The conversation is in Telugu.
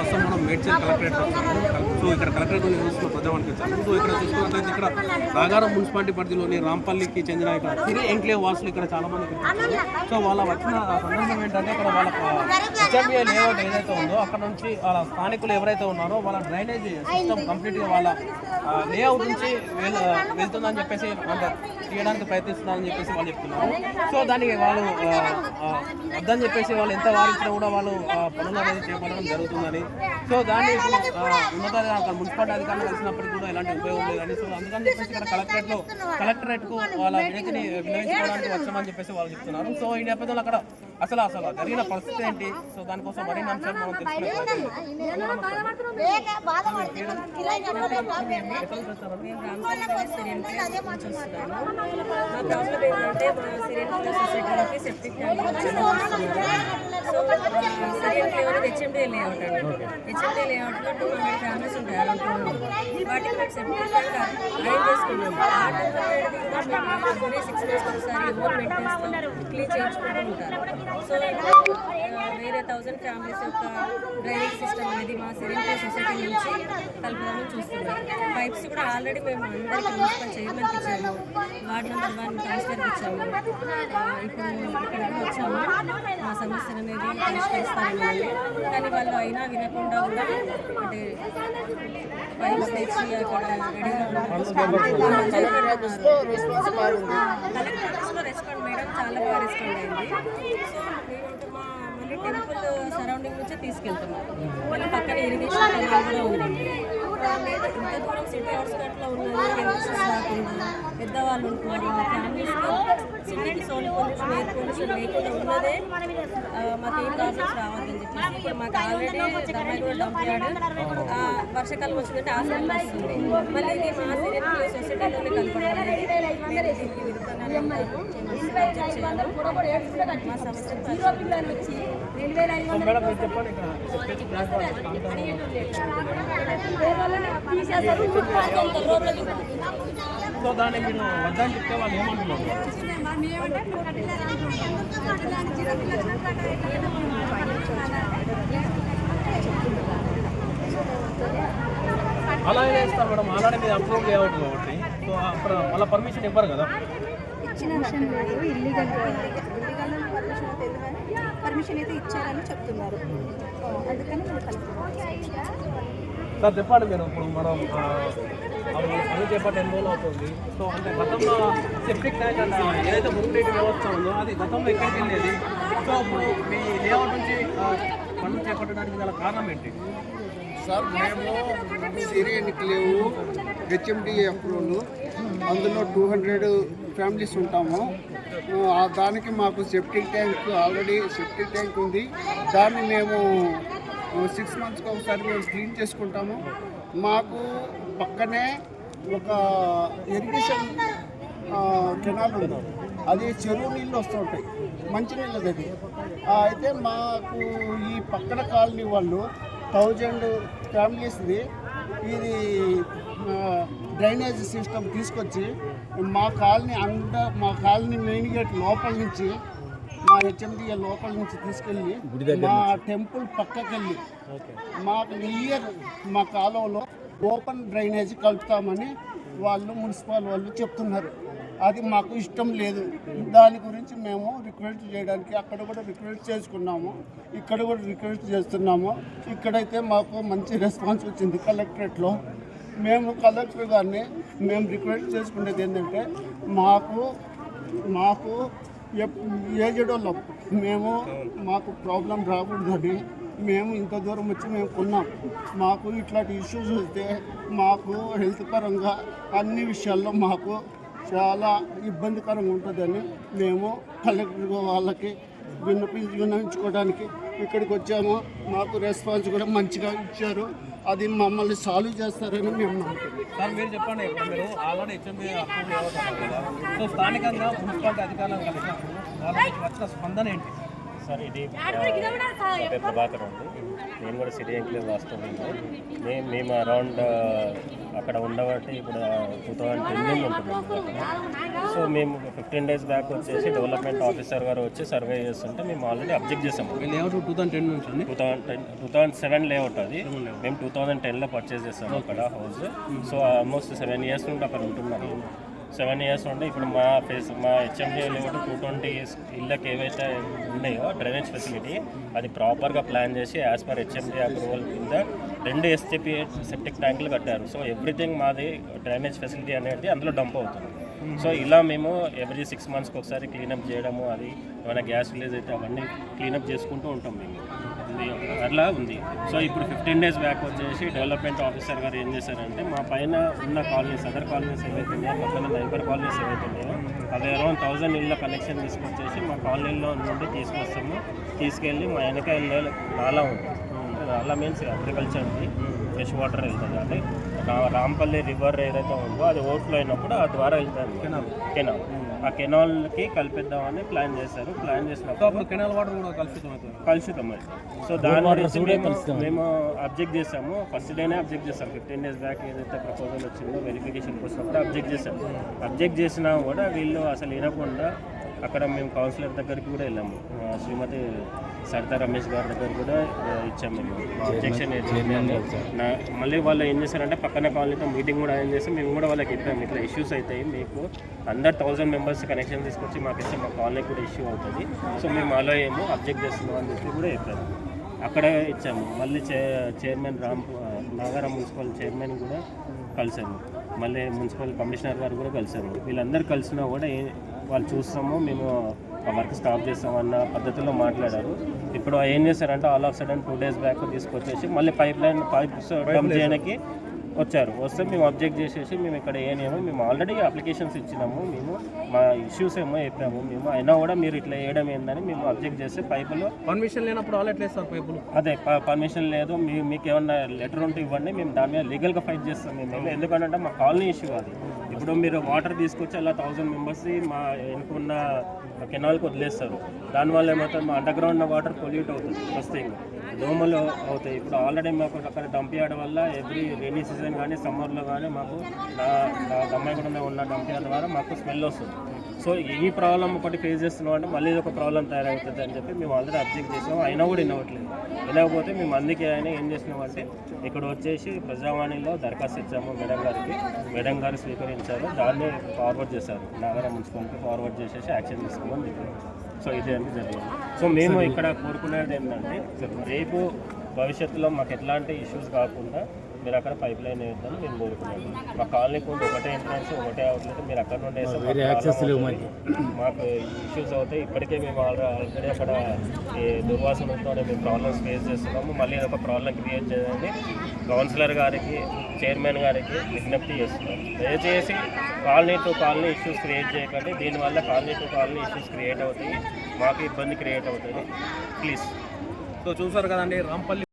ప్రస్తుతం మనం మేడ్చల్ కలెక్టరేట్ వస్తున్నాము. సో ఇక్కడ కలెక్టరేట్ చూస్తున్న ప్రజావానికి వచ్చాము. సో ఇక్కడ చూసుకున్నట్లయితే ఇక్కడ నాగారం మున్సిపాలిటీ పరిధిలోని రాంపల్లికి చెందిన ఇక్కడ సిరి ఎంక్లేవ్ వాసులు ఇక్కడ చాలా మంది సో వాళ్ళ వచ్చిన సందర్భం ఏంటంటే ఇక్కడ వాళ్ళ హెచ్ఎంబీఏ లేఅవుట్ ఏదైతే ఉందో అక్కడ నుంచి వాళ్ళ స్థానికులు ఎవరైతే ఉన్నారో వాళ్ళ డ్రైనేజ్ సిస్టమ్ కంప్లీట్గా వాళ్ళ లేఅవుట్ నుంచి వెళ్తుందని చెప్పేసి అంటే తీయడానికి ప్రయత్నిస్తున్నారని చెప్పేసి వాళ్ళు చెప్తున్నారు. సో దానికి వాళ్ళు వద్దని చెప్పేసి వాళ్ళు ఎంత వారించినా కూడా వాళ్ళు పనులు అనేది చేపట్టడం జరుగుతుందని, సో దాన్ని ఉన్నత మున్సిపాలిటీ అధికారులు కలిసినప్పటికీ కూడా ఎలాంటి ఉపయోగం లేదని, సో అందుకని చెప్పేసి ఇక్కడ కలెక్టరేట్కు వాళ్ళ వినతిని విన్నవించుకోవడానికి వచ్చామని చెప్పేసి వాళ్ళు చెప్తున్నారు. సో ఈ నేపథ్యంలో అక్కడ అసలు జరిగిన పరిస్థితి ఏంటి, సో దానికోసం మరిన్ని అంశాలు మనం తెలుసుకునే హెచ్ఎండి లేఅవుట్ అండి. హెచ్ఎండి లేఅవుట్లో 200 ఫ్యామిలీస్ ఉంటాయి. వాటికి మేము సెప్టిక్ ట్యాంక్ అరేంజ్ చేసుకున్నాము. ఆ 200 6 months ఒకసారి ఓన్ మెయింటెనెన్స్తో క్లీన్ చేయించుకుంటూ ఉంటారు. సో వేరే 1000 ఫ్యామిలీస్ యొక్క డ్రైనేజ్ సిస్టమ్ అనేది మా సిరెంట్రీ సొసైటీ నుంచి కలుపుదామని చూస్తున్నారు. పైప్స్ కూడా ఆల్రెడీ మేము అందరికీ మున్సిపల్ చైర్మన్కి ఇచ్చాము, వార్డ్ నెంబర్ 1 కౌన్సిలర్కి ఇచ్చాము. ఇప్పుడు ఇక్కడ వచ్చాము, మా సమస్యలు అనేది పరిష్కరిస్తారని, కానీ వాళ్ళు అయినా వినకుండా కూడా అంటే పైప్స్ తెచ్చి అక్కడ రెడీగా కలెక్టర్స్లో రెస్పాండ్ మేడం చాలా బాగా రెస్పాండ్ అయింది. సో మళ్ళీ టెంపుల్ సరౌండింగ్ నుంచే తీసుకెళ్తున్నాం. మళ్ళీ పక్కన ఇరిగేషన్ కూడా ఉంది. ఇంత దూరం సిటీ అవుట్స్కట్లో ఉన్నది హెల్త్ రాకుండా పెద్దవాళ్ళు ఉంటున్నారు. ఫ్యామిలీస్లో సిటీకి సోల్ పొల్యూషన్ ఎయిర్ పొల్యూషన్ లేకుండా ఉన్నదే మాకేం ప్రాబ్లమ్స్ రావద్దని చెప్పేసి ఇప్పుడు మాకు ఆల్రెడీ దమ్మాయిగూడ డంప్ యార్డ్ వర్షాకాలం వచ్చిందంటే ఆ స్మెల్ వస్తుంది. మళ్ళీ ఇది మా సిటీ సొసైటీలోనే కలపడం అనేది మేము దీనికి విరుద్ధంగానే మా సమస్య సో దాన్ని మీరు వద్దని చెప్తే వాళ్ళు ఏమంటున్నారు? అలా చేస్తారు మేడం, అలానే మీరు అప్రూవ్ లేఅవుట్ కాబట్టి సో అప్పుడు వాళ్ళ పర్మిషన్ ఇవ్వరు కదా. ఇచ్చిన విషయం లేదు, ఇల్లీగల్ పర్మిషన్ అయితే ఇచ్చారని చెప్తున్నారు. అందుకని సార్ చెప్పండి మీరు ఇప్పుడు మనం అది చేపట్టి ఎన్ని రోజులు అవుతుంది. సో అంటే గతంలో సెప్టిక్ ట్యాంక్ అంటే ఏదైతే మురుగునీటి వ్యవస్థ ఉందో అది గతంలో ఎక్కడికి వెళ్ళేది. సో ఇప్పుడు మీ లేఅవుట్ నుంచి పనులు చేపట్టడానికి గల కారణం ఏంటి? సార్ మేము సిరి ఎన్నికలేవు హెచ్ఎండిఏ అప్రూవల్, అందులో 200 ఫ్యామిలీస్ ఉంటాము. దానికి మాకు septic tank already septic tank ఉంది. దాన్ని మేము 6 monthsకి ఒకసారి మేము క్లీన్ చేసుకుంటాము. మాకు పక్కనే ఒక ఇరిగేషన్ కెనాల్ ఉంది, అది చెరువు నీళ్ళు వస్తూ ఉంటాయి, మంచినీళ్ళు అది. అయితే మాకు ఈ పక్కన కాలనీ వాళ్ళు 1000 ఫ్యామిలీస్ది ఇది డ్రైనేజ్ సిస్టమ్ తీసుకొచ్చి మా కాలనీ మెయిన్ గేట్ లోపల నుంచి మా హెచ్ఎండిఏ లోపల నుంచి తీసుకెళ్ళి మా టెంపుల్ పక్కకెళ్ళి మాకు నియర్ మా కాలువలో ఓపెన్ డ్రైనేజ్ కలుపుతామని వాళ్ళు మున్సిపల్ వాళ్ళు చెప్తున్నారు. అది మాకు ఇష్టం లేదు. దాని గురించి మేము రిక్వెస్ట్ చేయడానికి అక్కడ కూడా రిక్వెస్ట్ చేసుకున్నాము, ఇక్కడ కూడా రిక్వెస్ట్ చేస్తున్నాము. ఇక్కడైతే మాకు మంచి రెస్పాన్స్ వచ్చింది కలెక్టరేట్లో. మేము కలెక్టర్ గారిని మేము రిక్వెస్ట్ చేసుకునేది ఏంటంటే మాకు ఏజ్డ్ వాళ్ళం మాకు ప్రాబ్లం రాకూడదని మేము ఇంత దూరం వచ్చి మేము కొన్నాం. మాకు ఇట్లాంటి ఇష్యూస్ వస్తే మాకు హెల్త్ పరంగా అన్ని విషయాల్లో మాకు చాలా ఇబ్బందికరంగా ఉంటుందని మేము కలెక్టర్ వాళ్ళకి విన్నవించుకోవడానికి ఇక్కడికి వచ్చాము. మాకు రెస్పాన్స్ కూడా మంచిగా ఇచ్చారు, అది మమ్మల్ని సాల్వ్ చేస్తారని మేము నమ్ముతున్నాం. సార్ మీరు చెప్పండి, మీరు ఆల్రెడీ హెచ్ఎంబీ అప్రూవ్ అవుతున్నారు కదా, సో స్థానికంగా మున్సిపాలిటీ అధికారులను కలిసినప్పుడు వాళ్ళకి వచ్చిన స్పందన ఏంటి? సార్ ఇది నా పేరు ప్రభాకర్ అండి. నేను కూడా సిటీ ఎంక్లేవ్ వాస్తవం. మేము అరౌండ్ అక్కడ ఉండబట్టి ఇప్పుడు 2010 ఉంటున్నాం అక్కడ. సో మేము 15 days బ్యాక్ వచ్చేసి డెవలప్మెంట్ ఆఫీసర్ గారు వచ్చి సర్వే చేస్తుంటే మేము ఆల్రెడీ అబ్జెక్ట్ చేసాము. లేఅవుట్ 2010 నుంచి అండి. 2007 లేఅవుట్ అది. మేము 2010లో పర్చేస్ చేసాము అక్కడ హౌస్. సో ఆల్మోస్ట్ 7 years నుండి అక్కడ ఉంటున్నాము. 7 years నుండి ఇప్పుడు మా హెచ్ఎండి లేఅవుట్ 220 ఇళ్ళకి ఏవైతే ఉన్నాయో డ్రైనేజ్ ఫెసిలిటీ అది ప్రాపర్గా ప్లాన్ చేసి యాజ్ పర్ హెచ్ఎండి అప్రూవల్ కింద 2 STP సెప్టిక్ ట్యాంకులు కట్టారు. సో ఎవ్రీథింగ్ మాది డ్రైనేజ్ ఫెసిలిటీ అనేది అందులో డంప్ అవుతుంది. సో ఇలా మేము ఎవ్రీ 6 monthsకి ఒకసారి క్లీనప్ చేయడము, అది ఏమైనా గ్యాస్ రిలీజ్ అయితే అవన్నీ క్లీనప్ చేసుకుంటూ ఉంటాం మేము. అట్లా ఉంది. సో ఇప్పుడు 15 days బ్యాక్ వచ్చేసి డెవలప్మెంట్ ఆఫీసర్ గారు ఏం చేశారంటే మా పైన ఉన్న కాలనీస్, అదర్ కాలనీస్ ఏవైతే ఉన్నాయో, పక్కన నైబర్ కాలనీస్ ఏవైతే ఉన్నాయో అవి అరౌండ్ 1000 ఇళ్ళ కనెక్షన్ తీసుకొచ్చేసి మా కాలనీలో నుండి తీసుకెళ్ళి మా వెనక నాలా ఉంది. నాలా మీన్స్ అగ్రికల్చర్ది ఫ్రెష్ వాటర్ వెళ్తుంది. అంటే రాంపల్లి రివర్ ఏదైతే ఉందో అది ఓవర్ఫ్లో అయినప్పుడు ఆ ద్వారా వెళ్తుంది కెనాల్. ఆ కెనాల్కి కలిపిద్దామని ప్లాన్ చేశారు. ప్లాన్ చేసినప్పుడు కెనాల్ వాటర్ కూడా కలుషితం అవుతుంది. సో దాని గురించి మేము అబ్జెక్ట్ చేసాము. ఫస్ట్ డేనే అబ్జెక్ట్ చేస్తాం. 15 days బ్యాక్ ఏదైతే ప్రపోజల్ వచ్చిందో వెరిఫికేషన్కి వచ్చినప్పుడు అబ్జెక్ట్ చేశాము. అబ్జెక్ట్ చేసినా కూడా వీళ్ళు అసలు వినకుండా అక్కడ మేము కౌన్సిలర్ దగ్గరికి కూడా వెళ్ళాము. శ్రీమతి సరితా రమేష్ గారి దగ్గర కూడా ఇచ్చాము మేము అబ్జెక్షన్. మళ్ళీ వాళ్ళు ఏం చేశారంటే పక్కన కాలనీతో మీటింగ్ కూడా అరేంజ్ చేసి మేము కూడా వాళ్ళకి చెప్పాము ఇట్లా ఇష్యూస్ అవుతాయి, మీకు అందరు 1000 members కనెక్షన్ తీసుకొచ్చి మాకు ఇస్తే మా కాలనీ కూడా ఇష్యూ అవుతుంది. సో మేము అలా ఏమో అబ్జెక్ట్ చేస్తున్నాం అని చెప్పి కూడా చెప్పాము. అక్కడ ఇచ్చాము. మళ్ళీ చైర్మన్ నాగారం మున్సిపల్ చైర్మన్ కూడా కలిసాము. మళ్ళీ మున్సిపల్ కమిషనర్ గారు కూడా కలిసాము. వీళ్ళందరూ కలిసినా కూడా వాళ్ళు చూస్తాము, మేము ఆ వర్క్ స్టాప్ చేస్తామన్న పద్ధతిలో మాట్లాడారు. ఇప్పుడు ఏం చేశారంటే all of sudden 2 days back తీసుకొచ్చేసి మళ్ళీ పైప్స్ డంప్ చేయడానికి వచ్చారు. వస్తే మేము అబ్జెక్ట్ చేసేసి మేము ఇక్కడ ఏమేమో మేము ఆల్రెడీ అప్లికేషన్స్ ఇచ్చినాము, మేము మా ఇష్యూస్ ఏమో చెప్పాము. మేము అయినా కూడా మీరు ఇట్లా వేయడం ఏందని మేము అబ్జెక్ట్ చేస్తే పైపులో పర్మిషన్ లేనప్పుడు వాళ్ళు ఎట్లా వేస్తారు పైపులు? అదే పర్మిషన్ లేదు, మీకు ఏమన్నా లెటర్ ఉంటే ఇవ్వండి, మేము దాని మీద లీగల్గా ఫైట్ చేస్తాం మేము. ఎందుకంటే మా కాలనీ ఇష్యూ అది. ఇప్పుడు మీరు వాటర్ తీసుకొచ్చి అలా 1000 members మా ఎన్నుకున్న కెనాల్కి వదిలేస్తారు. దానివల్ల ఏమవుతుంది, మా అండర్ గ్రౌండ్ వాటర్ పొల్యూట్ అవుతుంది. ఫస్ట్ థింగ్ దోమలు అవుతాయి. ఇప్పుడు ఆల్రెడీ మాకు అక్కడ డంప్ యార్డ్ వల్ల ఎవ్రీ రైనీ సీజన్ కానీ సమ్మర్లో కానీ మాకు నా దమ్మాయిగూడలో ఉన్న డంప్ యార్డ్ ద్వారా మాకు స్మెల్ వస్తుంది. సో ఈ ప్రాబ్లం ఒకటి ఫేస్ చేస్తున్నాం అంటే మళ్ళీ ఇది ఒక ప్రాబ్లం తయారవుతుంది అని చెప్పి మేము ఆల్రెడీ అబ్జెక్ట్ చేసాము. అయినా కూడా వినవట్లేదు. వినకపోతే మేము అందుకే ఆయన ఏం చేసినామంటే ఇక్కడ వచ్చేసి ప్రజావాణిలో దరఖాస్తు ఇచ్చాము మేడం గారికి. మేడం గారు స్వీకరించారు, దాన్ని ఫార్వర్డ్ చేశారు నాగారం మున్సిపాలిటీ, ఫార్వర్డ్ చేసేసి యాక్షన్ తీసుకోమని చెప్పారు. సో ఇది అంటే జరిగింది. సో మేము ఇక్కడ కోరుకునేది ఏంటంటే రేపు భవిష్యత్తులో మాకు ఎట్లాంటి ఇష్యూస్ కాకుండా మీరు అక్కడ పైప్ లైన్ వేద్దాం మేము కోరుకున్నాము. మా కాలనీకి ముందు ఒకటే ఎంట్రన్స్ ఒకటే అవుట్లెట్, మీరు అక్కడ నుండి మాకు ఇష్యూస్ అవుతాయి. ఇప్పటికే మేము ఆల్రెడీ అక్కడ ఈ దుర్వాసనతో మేము ప్రాబ్లమ్స్ ఫేస్ చేస్తున్నాము. మళ్ళీ ఒక ప్రాబ్లం క్రియేట్ చేయాలని కౌన్సిలర్ గారికి, చైర్మన్ గారికి విజ్ఞప్తి చేస్తున్నాం. దయచేసి colony to colony issues create చేయకండి. దీనివల్ల colony to colony issues create అవుతాయి, మాకు ఇబ్బంది క్రియేట్ అవుతుంది. ప్లీజ్. సో చూసారు కదండి రాంపల్లి